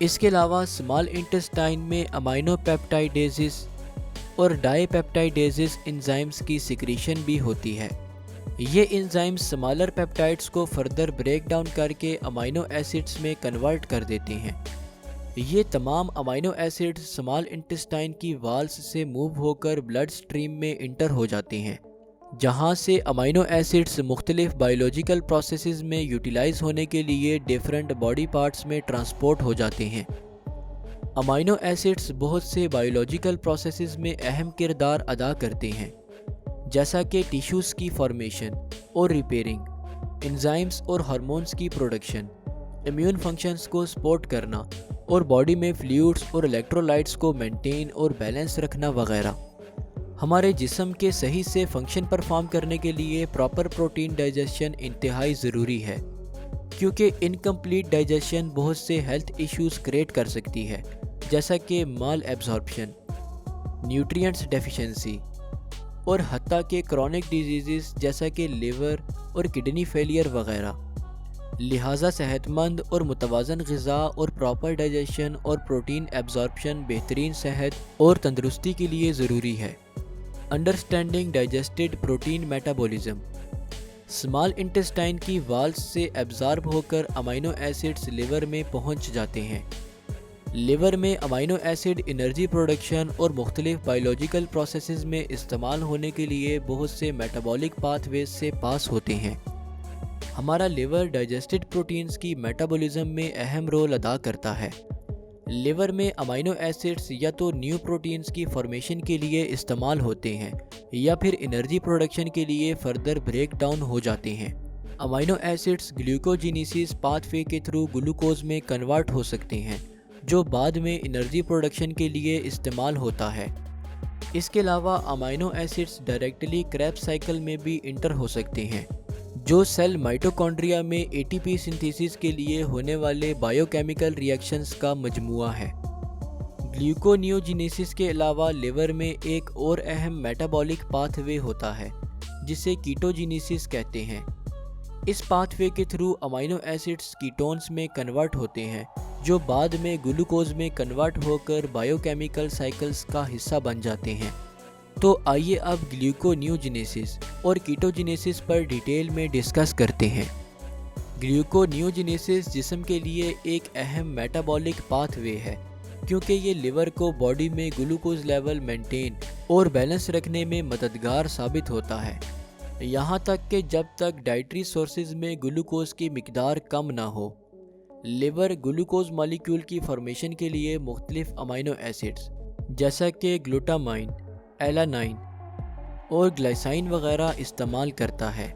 اس کے علاوہ small intestine میں امائنو پیپٹائڈیزز اور ڈائی پیپٹائڈیزز انزائمز کی سیکریشن بھی ہوتی ہے۔ یہ انزائمز سمالر پیپٹائڈز کو فردر بریک ڈاؤن کر کے امائنو ایسڈز میں کنورٹ کر دیتے ہیں۔ یہ تمام امائنو ایسڈز سمال انٹسٹائن کی والز سے موو ہو کر بلڈ سٹریم میں انٹر ہو جاتے ہیں، جہاں سے امائنو ایسڈز مختلف بائیولوجیکل پروسیسز میں یوٹیلائز ہونے کے لیے ڈیفرنٹ باڈی پارٹس میں ٹرانسپورٹ ہو جاتے ہیں۔ امائنو ایسڈز بہت سے بائیولوجیکل پروسیسز میں اہم کردار ادا کرتے ہیں، جیسا کہ ٹیشوز کی فارمیشن اور ریپیئرنگ، انزائمز اور ہارمونز کی پروڈکشن، امیون فنکشنز کو سپورٹ کرنا اور باڈی میں فلوئڈز اور الیکٹرولائٹس کو مینٹین اور بیلنس رکھنا وغیرہ۔ ہمارے جسم کے صحیح سے فنکشن پرفارم کرنے کے لیے پراپر پروٹین ڈائجیشن انتہائی ضروری ہے، کیونکہ انکمپلیٹ ڈائجیشن بہت سے ہیلتھ ایشوز کریٹ کر سکتی ہے، جیسا کہ مال ایبزارپشن، نیوٹرینٹس ڈیفیشنسی اور حتیٰ کہ کرونک ڈیزیزز جیسا کہ لیور اور کڈنی فیلئر وغیرہ۔ لہٰذا صحت مند اور متوازن غذا اور پراپر ڈائجیشن اور پروٹین ایبزارپشن بہترین صحت اور تندرستی کے لیے ضروری ہے۔ Understanding digested protein metabolism. Small intestine کی والز سے ایبزارب ہو کر امائنو ایسڈز لیور میں پہنچ جاتے ہیں۔ لیور میں امائنو ایسڈ انرجی پروڈکشن اور مختلف بائیولوجیکل پروسیسز میں استعمال ہونے کے لیے بہت سے میٹابولک پاتھ ویز سے پاس ہوتے ہیں۔ ہمارا لیور ڈائجسٹڈ پروٹینز کی میٹابولزم میں اہم رول ادا کرتا ہے۔ لیور میں امائنو ایسڈز یا تو نیو پروٹینز کی فارمیشن کے لیے استعمال ہوتے ہیں یا پھر انرجی پروڈکشن کے لیے فردر بریک ڈاؤن ہو جاتے ہیں۔ امائنو ایسڈز گلیوکوجینیسس پاتھ وے کے تھرو گلوکوز میں کنورٹ ہو سکتے ہیں، جو بعد میں انرجی پروڈکشن کے لیے استعمال ہوتا ہے۔ اس کے علاوہ amino acids directly Krebs cycle میں بھی انٹر ہو سکتے ہیں، جو سیل مائٹوکونڈریا میں اے ٹی پی سنتھیسس کے لیے ہونے والے بائیو کیمیکل ری ایکشنز کا مجموعہ ہے۔ گلیوکونیوجینیسس کے علاوہ لیور میں ایک اور اہم میٹابولک پاتھ وے ہوتا ہے جسے کیٹوجینیسس کہتے ہیں۔ اس پاتھ وے کے تھرو امائنو ایسڈز کیٹونز میں کنورٹ ہوتے ہیں، جو بعد میں گلوکوز میں کنورٹ ہو کر بائیو کیمیکل سائیکلز کا حصہ بن جاتے ہیں۔ تو آئیے اب گلیوکونیوجینیسس اور کیٹوجینیسس پر ڈیٹیل میں ڈسکس کرتے ہیں۔ گلیوکونیوجینیسس جسم کے لیے ایک اہم میٹابولک پاتھ وے ہے، کیونکہ یہ لیور کو باڈی میں گلوکوز لیول مینٹین اور بیلنس رکھنے میں مددگار ثابت ہوتا ہے، یہاں تک کہ جب تک ڈائٹری سورسز میں گلوکوز کی مقدار کم نہ ہو۔ لیور گلوکوز مالیکیول کی فارمیشن کے لیے مختلف امائنو ایسڈز جیسا کہ گلوٹامائن، ایلانائن اور گلائسائن وغیرہ استعمال کرتا ہے۔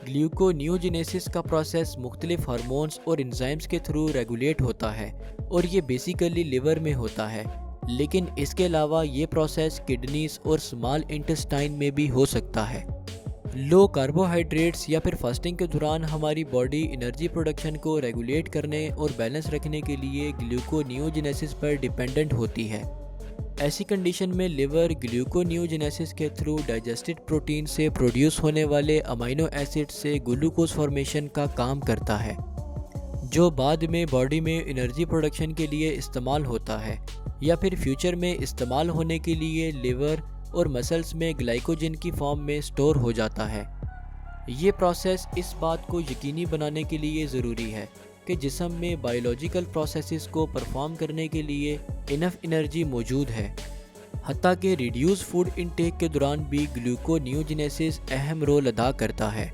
گلیوکونیوجینیسس کا پروسیس مختلف ہارمونز اور انزائمز کے تھرو ریگولیٹ ہوتا ہے اور یہ بیسیکلی لیور میں ہوتا ہے، لیکن اس کے علاوہ یہ پروسیس کڈنیز اور سمال انٹسٹائن میں بھی ہو سکتا ہے۔ لو کاربوہائیڈریٹس یا پھر فاسٹنگ کے دوران ہماری باڈی انرجی پروڈکشن کو ریگولیٹ کرنے اور بیلنس رکھنے کے لیے گلیوکونیوجینیسس پر ڈیپینڈنٹ ہوتی ہے۔ ایسی کنڈیشن میں لیور گلیوکونیوجینیسس کے تھرو ڈائجسٹڈ پروٹین سے پروڈیوس ہونے والے امائنو ایسڈ سے گلوکوز فارمیشن کا کام کرتا ہے، جو بعد میں باڈی میں انرجی پروڈکشن کے لیے استعمال ہوتا ہے یا پھر فیوچر میں استعمال ہونے کے لیے لیور اور مسلز میں گلائکوجن کی فارم میں سٹور ہو جاتا ہے۔ یہ پروسیس اس بات کو یقینی بنانے کے لیے ضروری ہے کہ جسم میں بائیولوجیکل پروسیسز کو پرفارم کرنے کے لیے انف انرجی موجود ہے۔ حتیٰ کہ ریڈیوس فوڈ انٹیک کے دوران بھی گلیوکونیوجینیسس اہم رول ادا کرتا ہے۔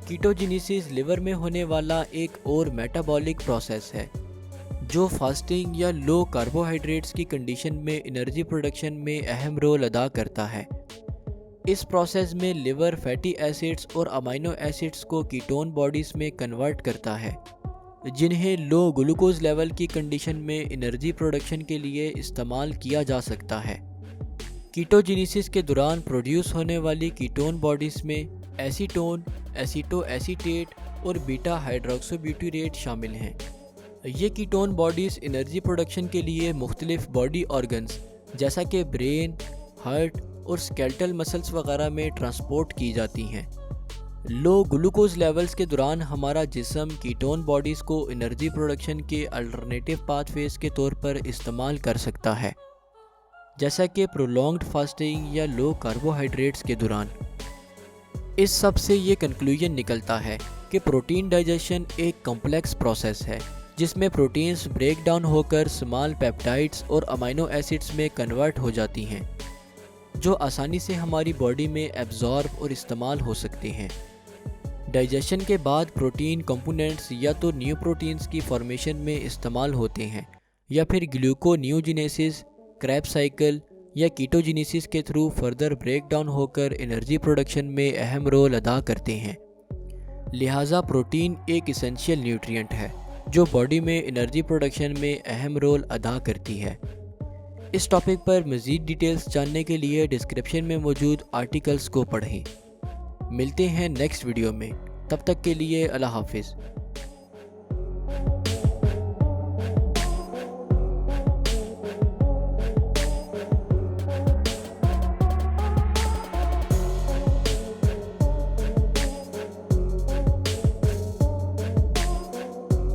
کیٹوجینیسس لیور میں ہونے والا ایک اور میٹابولک پروسیس ہے جو فاسٹنگ یا لو کاربوہائیڈریٹس کی کنڈیشن میں انرجی پروڈکشن میں اہم رول ادا کرتا ہے۔ اس پروسیس میں لیور فیٹی ایسڈز اور امائنو ایسڈز کو کیٹون باڈیز میں کنورٹ کرتا ہے، جنہیں لو گلوکوز لیول کی کنڈیشن میں انرجی پروڈکشن کے لیے استعمال کیا جا سکتا ہے۔ کیٹوجینیسس کے دوران پروڈیوس ہونے والی کیٹون باڈیز میں ایسیٹون، ایسیٹو ایسیٹیٹ اور بیٹا ہائیڈروکسو بیوٹیریٹ شامل ہیں۔ یہ کیٹون باڈیز انرجی پروڈکشن کے لیے مختلف باڈی آرگنز جیسا کہ برین، ہارٹ اور سکیلٹل مسلز وغیرہ میں ٹرانسپورٹ کی جاتی ہیں۔ لو گلوکوز لیولز کے دوران ہمارا جسم کیٹون باڈیز کو انرجی پروڈکشن کے الٹرنیٹیو پاتھ ویز کے طور پر استعمال کر سکتا ہے، جیسا کہ پرولونگڈ فاسٹنگ یا لو کاربوہائیڈریٹس کے دوران۔ اس سب سے یہ کنکلوژن نکلتا ہے کہ پروٹین ڈائجیشن ایک کمپلیکس پروسیس ہے جس میں پروٹینز بریک ڈاؤن ہو کر اسمال پیپٹائڈز اور امینو ایسڈز میں کنورٹ ہو جاتی ہیں، جو آسانی سے ہماری باڈی میں ایبزارب اور استعمال ہو سکتے ہیں۔ ڈائجیشن کے بعد پروٹین کمپوننٹس یا تو نیو پروٹینز کی فارمیشن میں استعمال ہوتے ہیں یا پھر گلوکو نیوجینیسس، کریب سائیکل یا کیٹوجینیسس کے تھرو فردر بریک ڈاؤن ہو کر انرجی پروڈکشن میں اہم رول ادا کرتے ہیں۔ لہٰذا پروٹین ایک اسینشیل نیوٹرینٹ ہے جو باڈی میں انرجی پروڈکشن میں اہم رول ادا کرتی ہے۔ اس ٹاپک پر مزید ڈیٹیلز جاننے کے لیے ڈسکرپشن میں موجود آرٹیکلز کو پڑھیں۔ ملتے ہیں نیکسٹ ویڈیو میں، تب تک کے لیے اللہ حافظ۔